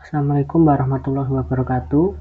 Assalamualaikum warahmatullahi wabarakatuh.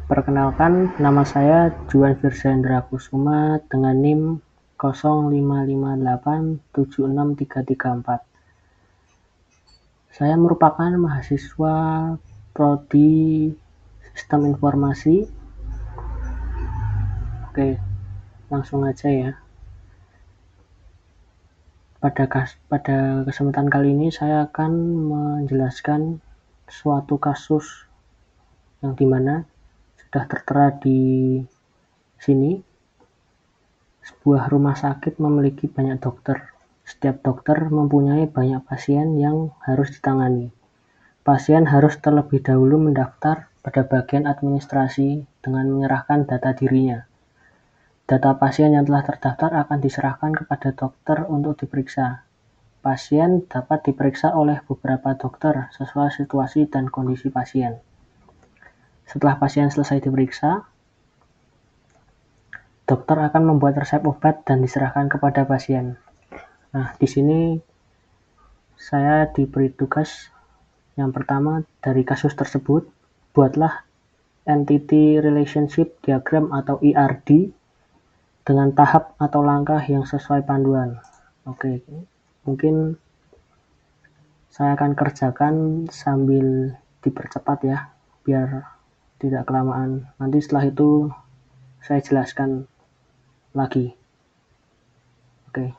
Perkenalkan, nama saya Juan Firshendra Kusuma dengan NIM 0558763334. Saya merupakan mahasiswa Prodi Sistem Informasi. Oke, langsung aja ya. Pada kesempatan kali ini saya akan menjelaskan suatu kasus yang dimana sudah tertera di sini. Sebuah rumah sakit memiliki banyak dokter. Setiap dokter mempunyai banyak pasien yang harus ditangani. Pasien harus terlebih dahulu mendaftar pada bagian administrasi dengan menyerahkan data dirinya. Data pasien yang telah terdaftar akan diserahkan kepada dokter untuk diperiksa. Pasien dapat diperiksa oleh beberapa dokter sesuai situasi dan kondisi pasien. Setelah pasien selesai diperiksa, dokter akan membuat resep obat dan diserahkan kepada pasien. Nah, di sini saya diberi tugas yang pertama dari kasus tersebut, buatlah Entity Relationship Diagram atau ERD dengan tahap atau langkah yang sesuai panduan. Oke, mungkin saya akan kerjakan sambil dipercepat ya, biar tidak kelamaan. Nanti setelah itu saya jelaskan lagi. Oke.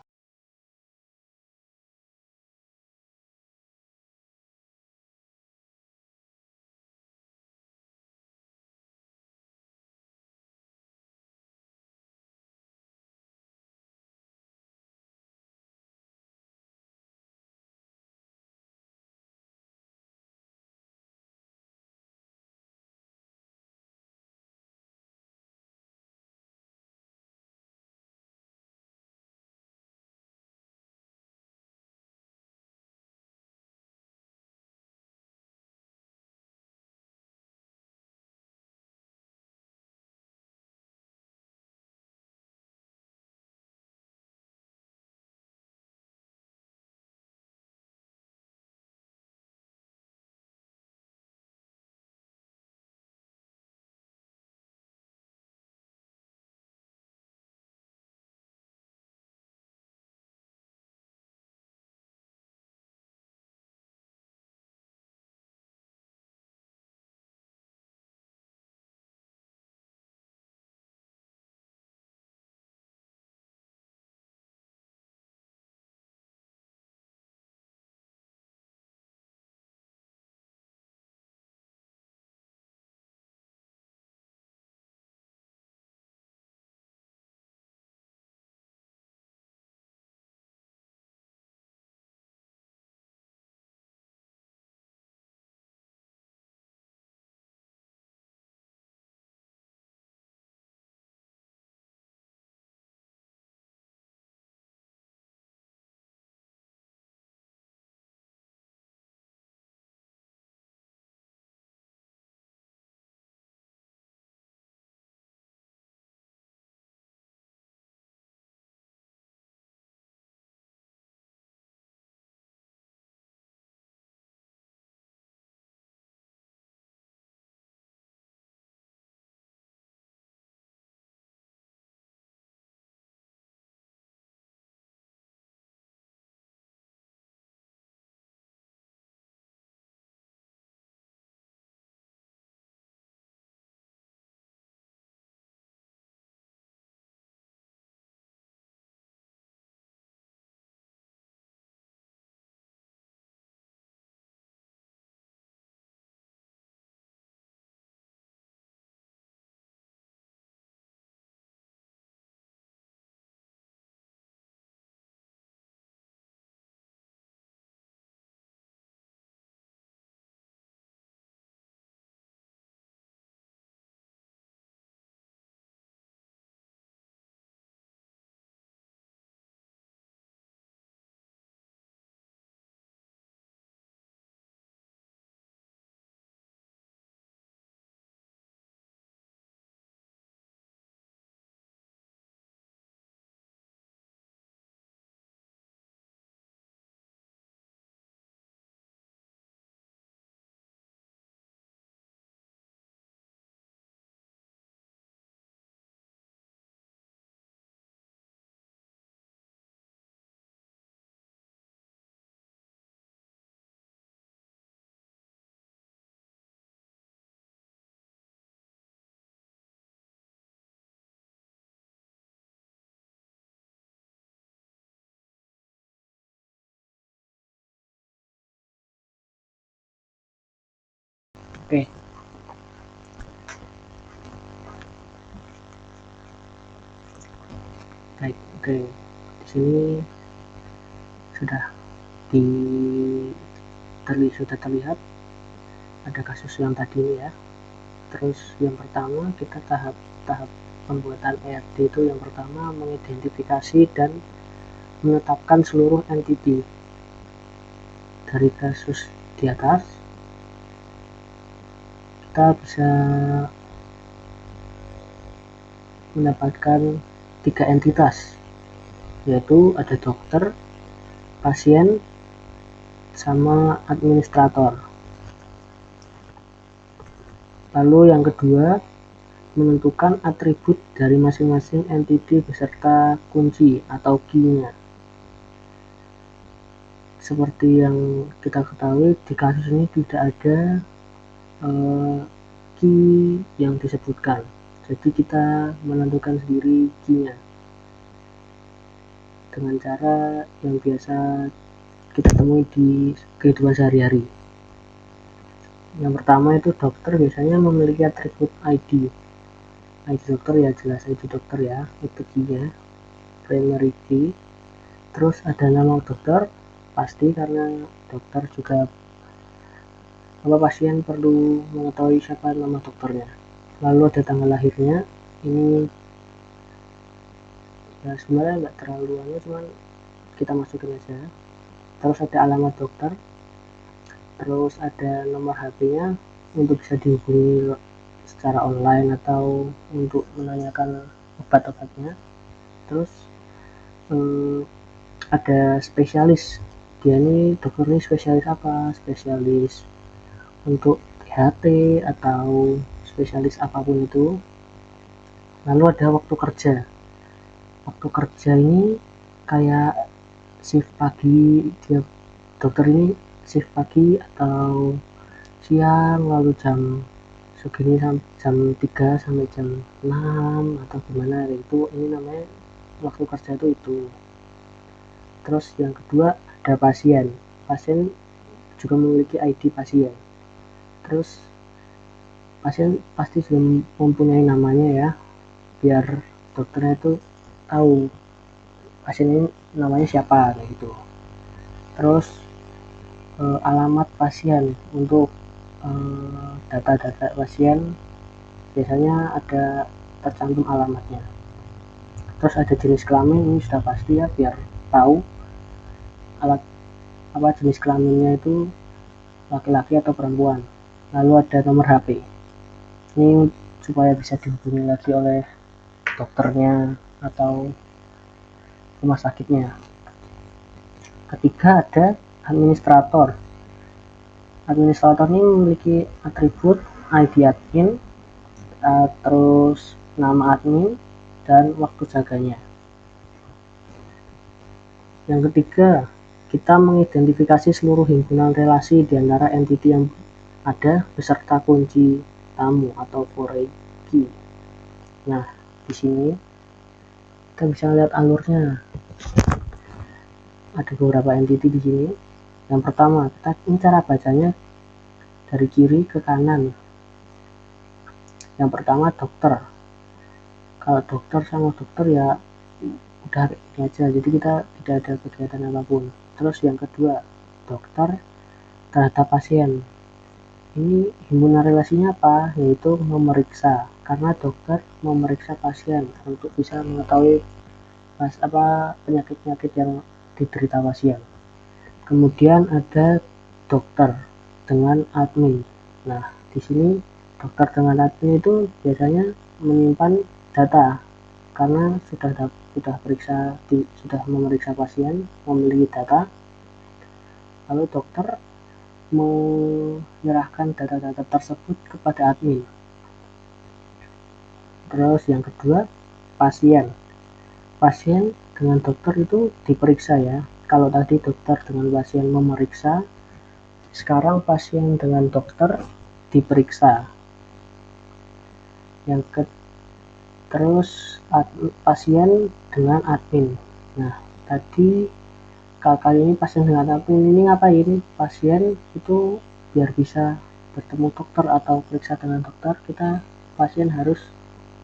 Oke. Baik, oke. Di sini sudah sudah terlihat ada kasus yang tadi ini ya. Terus yang pertama kita tahap pembuatan ERD itu yang pertama mengidentifikasi dan menetapkan seluruh entiti. Dari kasus di atas kita bisa mendapatkan 3 entitas, yaitu ada dokter, pasien, sama administrator. Lalu yang kedua, menentukan atribut dari masing-masing entiti beserta kunci atau key-nya. Seperti yang kita ketahui, di kasus ini tidak ada key yang disebutkan, jadi kita menentukan sendiri key-nya dengan cara yang biasa kita temui di kehidupan sehari-hari. Yang pertama itu dokter biasanya memiliki atribut ID dokter, ya jelas ID dokter ya, itu key-nya, primary key. Terus ada nama dokter, pasti karena dokter juga pasien perlu mengetahui siapa nama dokternya. Lalu ada tanggal lahirnya, ini ya sebenarnya nggak terlalu cuman kita masukin aja. Terus ada alamat dokter, terus ada nomor HP-nya untuk bisa dihubungi secara online atau untuk menanyakan obat-obatnya. Terus ada spesialis, dia ini dokter ini spesialis apa, spesialis untuk THT atau spesialis apapun itu. Lalu ada waktu kerja ini kayak shift pagi, dia dokter ini shift pagi atau siang, lalu jam segini jam 3 sampai jam 6 atau gimana, itu ini namanya waktu kerja itu. Terus yang kedua ada pasien juga memiliki ID pasien. Terus pasien pasti sudah mempunyai namanya ya, biar dokternya itu tahu pasien ini namanya siapa kayak gitu. Terus alamat pasien, untuk data-data pasien biasanya ada tercantum alamatnya. Terus ada jenis kelamin, ini sudah pasti ya, biar tahu jenis kelaminnya itu laki-laki atau perempuan. Lalu ada nomor HP, ini supaya bisa dihubungi lagi oleh dokternya atau rumah sakitnya. Ketiga ada administrator ini memiliki atribut ID admin, terus nama admin dan waktu jaganya. Yang ketiga, kita mengidentifikasi seluruh himpunan relasi di antara entiti yang ada beserta kunci tamu atau foreign key. Nah, di sini kita bisa lihat alurnya. Ada beberapa entiti di sini. Yang pertama, ini cara bacanya dari kiri ke kanan. Yang pertama dokter. Kalau dokter sama dokter ya udah ini aja, jadi kita tidak ada kegiatan apapun. Terus yang kedua, dokter terhadap pasien. Ini himpunan relasinya apa? Yaitu memeriksa, karena dokter memeriksa pasien untuk bisa mengetahui penyakit-penyakit yang diderita pasien. Kemudian ada dokter dengan admin. Nah, di sini dokter dengan admin itu biasanya menyimpan data karena sudah memeriksa pasien, memiliki data. Lalu dokter menyerahkan data-data tersebut kepada admin. Terus yang kedua, pasien dengan dokter itu diperiksa ya. Kalau tadi dokter dengan pasien memeriksa, sekarang pasien dengan dokter diperiksa. Terus pasien dengan admin. Nah, tadi kali ini pasien dengan admin ini ngapain? Pasien itu biar bisa bertemu dokter atau periksa dengan dokter, pasien harus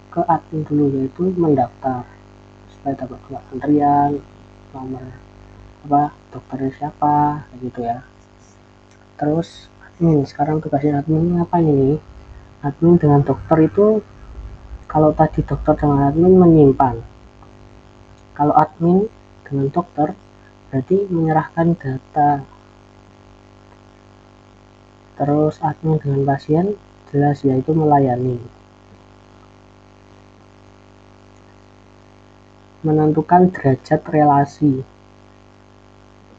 ke admin dulu, yaitu mendaftar supaya dapat nomor antrian, nomor dokternya siapa, kayak gitu ya. Terus sekarang tugasnya admin apa ini? Admin dengan dokter itu, kalau tadi dokter dengan admin menyimpan, kalau admin dengan dokter berarti menyerahkan data. Terus admin dengan pasien jelas yaitu melayani. Menentukan derajat relasi.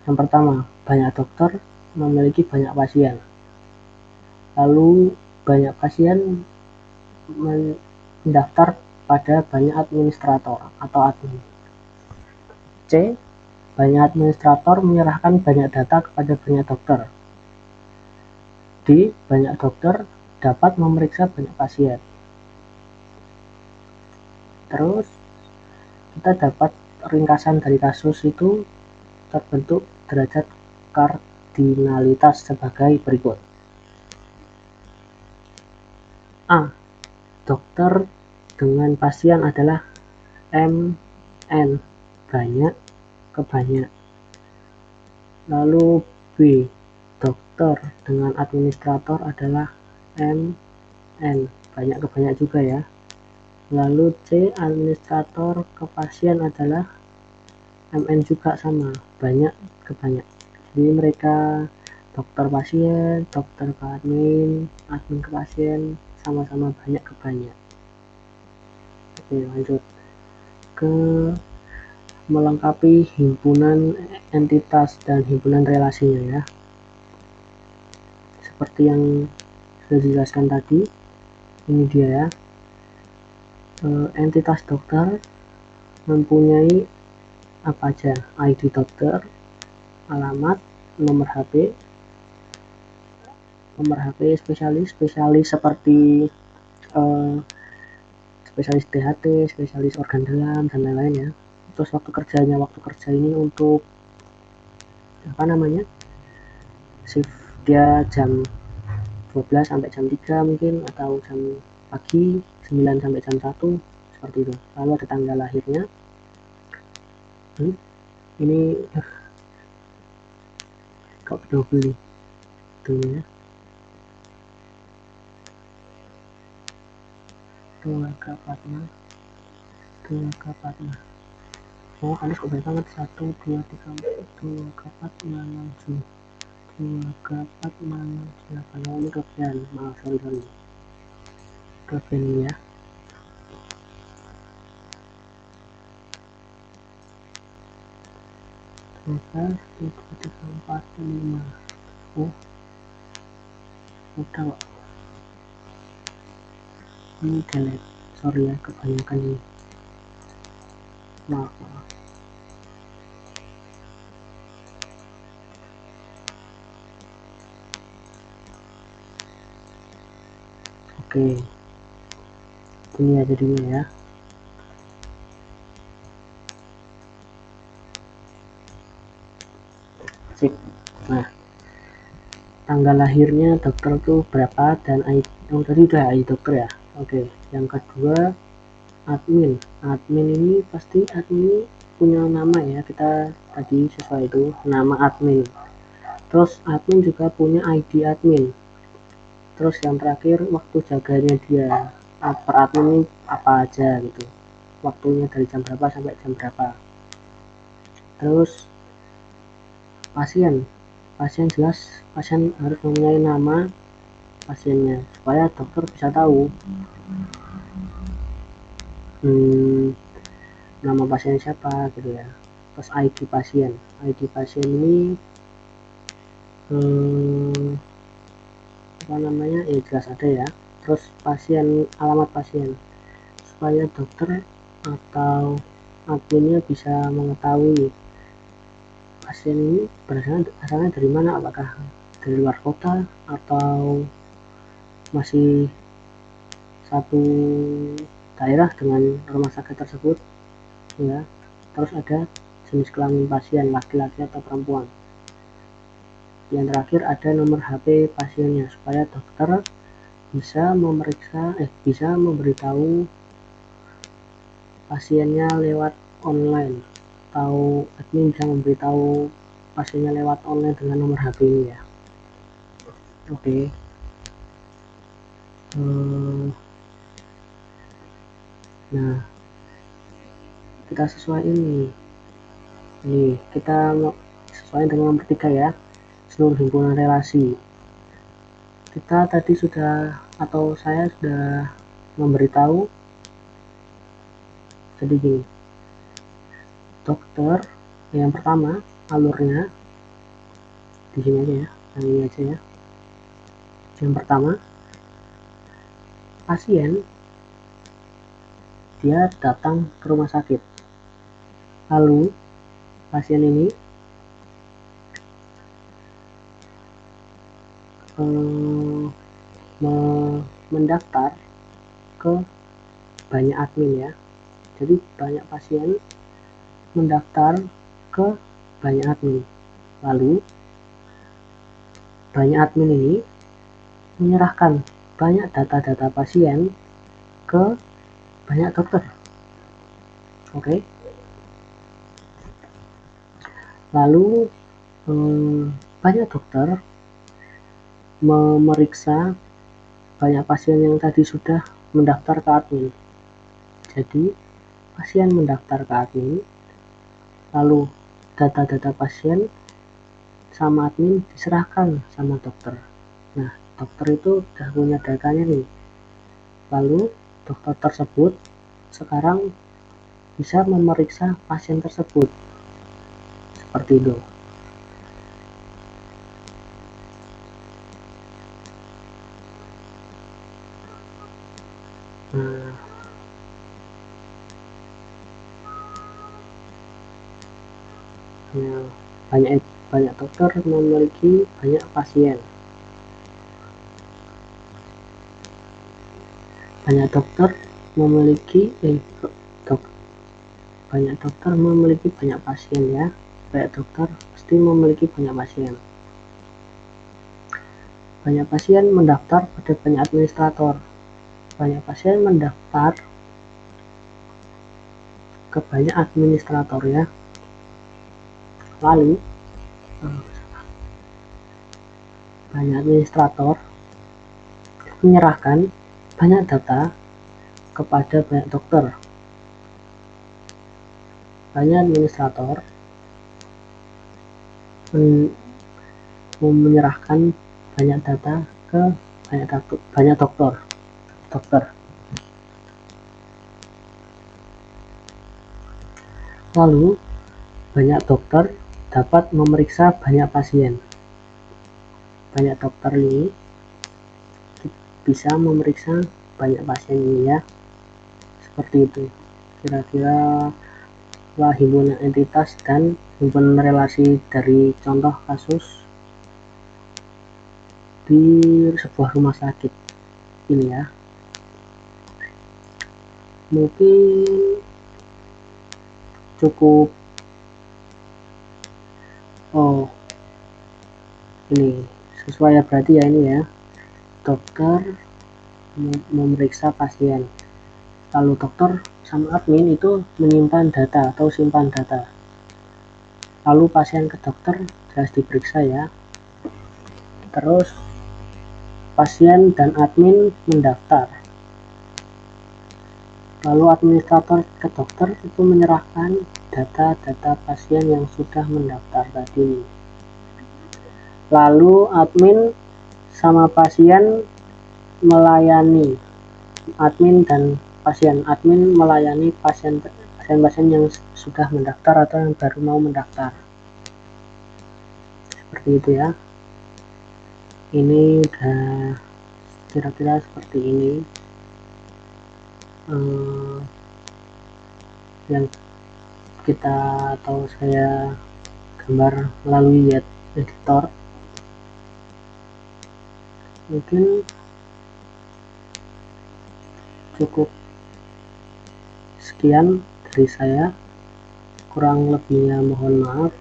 Yang pertama, banyak dokter memiliki banyak pasien. Lalu banyak pasien mendaftar pada banyak administrator atau admin. C. Banyak administrator menyerahkan banyak data kepada banyak dokter. D. Banyak dokter dapat memeriksa banyak pasien. Terus kita dapat ringkasan dari kasus itu terbentuk derajat kardinalitas sebagai berikut. A. Dokter dengan pasien adalah MN, banyak ke banyak. Lalu B. Dokter dengan administrator adalah MN, banyak ke banyak juga ya. Lalu C. Administrator ke pasien adalah MN juga, sama, banyak ke banyak. Jadi mereka dokter pasien, dokter ke admin, admin ke pasien, sama-sama banyak ke banyak. Oke, lanjut ke melengkapi himpunan entitas dan himpunan relasinya ya. Seperti yang sudah dijelaskan tadi, ini dia ya. Entitas dokter mempunyai apa aja? ID dokter, alamat, nomor HP spesialis seperti spesialis THT, spesialis organ dalam, dan lain-lain ya. Terus waktu kerja ini untuk shift dia jam 12 sampai jam 3 mungkin, atau jam pagi 9 sampai jam 1, seperti itu. Lalu ada tanggal lahirnya. Ini kok udah beli dulu ya. Keluarga Fatma. Oh, Anies kok banyak banget. 1, 2, 3, 4, keluarga Fatma 6, keluarga Fatma 8. Oh, ini kelebihan, maaf, sorry. Kelebihan ini ya. Total 1, 2, 3, 4, 5. Oh, udah kok. Ini delete, sorry ya, kebanyakan ini. Maaf. Oke, ini ya jadinya ya. Sip. Nah, tanggal lahirnya dokter tuh berapa, dan ID, tadi udah ID dokter ya. Oke, yang kedua admin ini pasti admin punya nama ya, kita tadi sesuai itu nama admin. Terus admin juga punya ID admin. Terus yang terakhir waktu jaganya dia, per admin ini apa aja gitu, waktunya dari jam berapa sampai jam berapa. Terus pasien jelas, pasien harus mempunyai nama pasiennya supaya dokter bisa tahu nama pasien siapa gitu ya. Terus ID pasien ini ya jelas ada ya. Terus alamat pasien supaya dokter atau adminnya bisa mengetahui pasien ini asalnya dari mana, apakah dari luar kota atau masih satu daerah dengan rumah sakit tersebut ya. Terus ada jenis kelamin pasien, laki-laki atau perempuan. yang terakhir ada nomor HP pasiennya supaya dokter bisa memberitahu pasiennya lewat online, atau admin bisa memberitahu pasiennya lewat online dengan nomor HP ini ya. Oke. Nah, kita sesuai ini kita sesuai dengan nomor 3 ya, seluruh himpunan relasi. Kita tadi saya sudah memberitahu, jadi gini, dokter yang pertama alurnya di sini aja ya, ini aja ya. Yang pertama, pasien dia datang ke rumah sakit, lalu pasien ini mendaftar ke banyak admin ya. Jadi banyak pasien mendaftar ke banyak admin, lalu banyak admin ini menyerahkan banyak data-data pasien ke banyak dokter. Oke. Lalu banyak dokter memeriksa banyak pasien yang tadi sudah mendaftar ke admin. Jadi pasien mendaftar ke admin, lalu data-data pasien sama admin diserahkan sama dokter. Nah, dokter itu udah punya datanya nih. Lalu dokter tersebut sekarang bisa memeriksa pasien tersebut. Seperti itu. Banyak dokter memiliki banyak pasien. Banyak dokter memiliki banyak pasien ya. Banyak dokter pasti memiliki banyak pasien. Banyak pasien mendaftar pada banyak administrator. Banyak pasien mendaftar ke banyak administrator ya. Lalu banyak administrator menyerahkan banyak data kepada banyak dokter. Banyak administrator menyerahkan banyak data ke banyak dokter. Lalu banyak dokter dapat memeriksa banyak pasien. Banyak dokter ini bisa memeriksa banyak pasien ini ya. Seperti itu. Kira-kira himpunan entitas dan himpunan relasi dari contoh kasus di sebuah rumah sakit ini ya. Mungkin cukup. Ini sesuai ya berarti ya, ini ya, dokter memeriksa pasien, lalu dokter sama admin itu menyimpan data atau simpan data, lalu pasien ke dokter jelas diperiksa ya. Terus pasien dan admin mendaftar, lalu administrator ke dokter itu menyerahkan data-data pasien yang sudah mendaftar tadi. Lalu admin sama pasien melayani, admin melayani pasien-pasien yang sudah mendaftar atau yang baru mau mendaftar. Seperti itu ya. Ini udah kira-kira seperti ini yang saya gambar melalui editor. Mungkin cukup sekian dari saya, kurang lebihnya mohon maaf.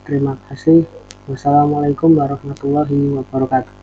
Terima kasih. Wassalamualaikum warahmatullahi wabarakatuh.